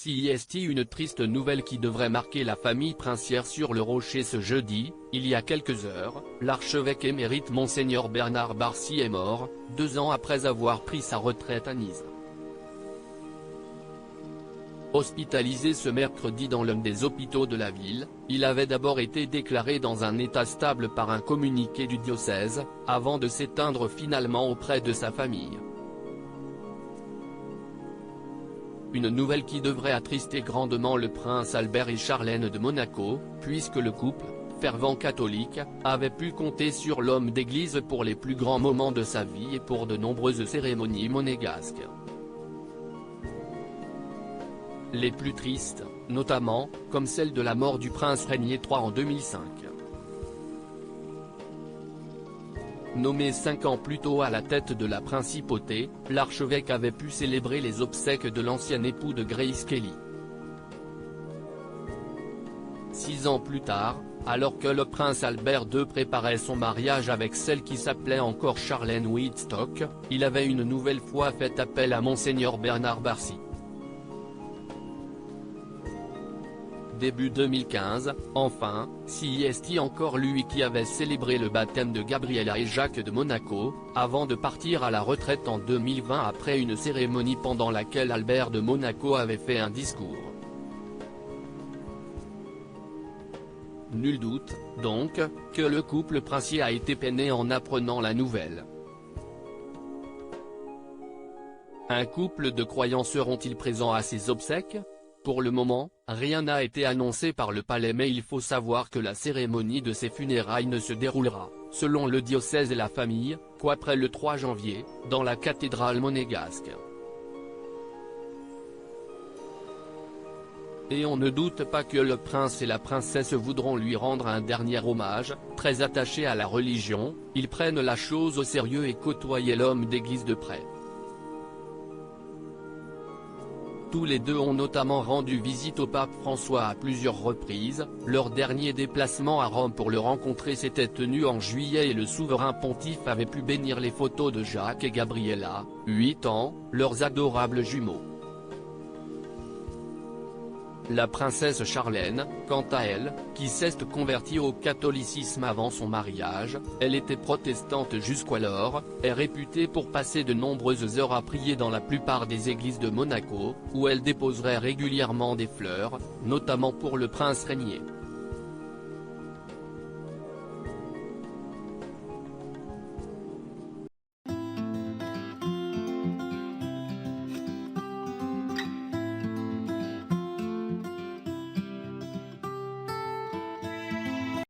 CIST. Une triste nouvelle qui devrait marquer la famille princière sur le rocher ce jeudi. Il y a quelques heures, l'archevêque émérite Monseigneur Bernard Barcy est mort, 2 ans après avoir pris sa retraite à Nice. Hospitalisé ce mercredi dans l'un des hôpitaux de la ville, il avait d'abord été déclaré dans un état stable par un communiqué du diocèse, avant de s'éteindre finalement auprès de sa famille. Une nouvelle qui devrait attrister grandement le prince Albert et Charlène de Monaco, puisque le couple, fervent catholique, avait pu compter sur l'homme d'église pour les plus grands moments de sa vie et pour de nombreuses cérémonies monégasques. Les plus tristes, notamment, comme celle de la mort du prince Régnier III en 2005. Nommé 5 ans plus tôt à la tête de la principauté, l'archevêque avait pu célébrer les obsèques de l'ancien époux de Grace Kelly. 6 ans plus tard, alors que le prince Albert II préparait son mariage avec celle qui s'appelait encore Charlène Whitstock, il avait une nouvelle fois fait appel à Monseigneur Bernard Barcy. Début 2015, enfin, CIST encore lui qui avait célébré le baptême de Gabriella et Jacques de Monaco, avant de partir à la retraite en 2020 après une cérémonie pendant laquelle Albert de Monaco avait fait un discours. Nul doute, donc, que le couple princier a été peiné en apprenant la nouvelle. Un couple de croyants seront-ils présents à ces obsèques ? Pour le moment, rien n'a été annoncé par le palais, mais il faut savoir que la cérémonie de ses funérailles ne se déroulera, selon le diocèse et la famille, qu'après le 3 janvier, dans la cathédrale monégasque. Et on ne doute pas que le prince et la princesse voudront lui rendre un dernier hommage. Très attachés à la religion, ils prennent la chose au sérieux et côtoyaient l'homme d'église de près. Tous les deux ont notamment rendu visite au pape François à plusieurs reprises. Leur dernier déplacement à Rome pour le rencontrer s'était tenu en juillet et le souverain pontife avait pu bénir les photos de Jacques et Gabriella, 8 ans, leurs adorables jumeaux. La princesse Charlène, quant à elle, qui s'est convertie au catholicisme avant son mariage, elle était protestante jusqu'alors, est réputée pour passer de nombreuses heures à prier dans la plupart des églises de Monaco, où elle déposerait régulièrement des fleurs, notamment pour le prince Régnier.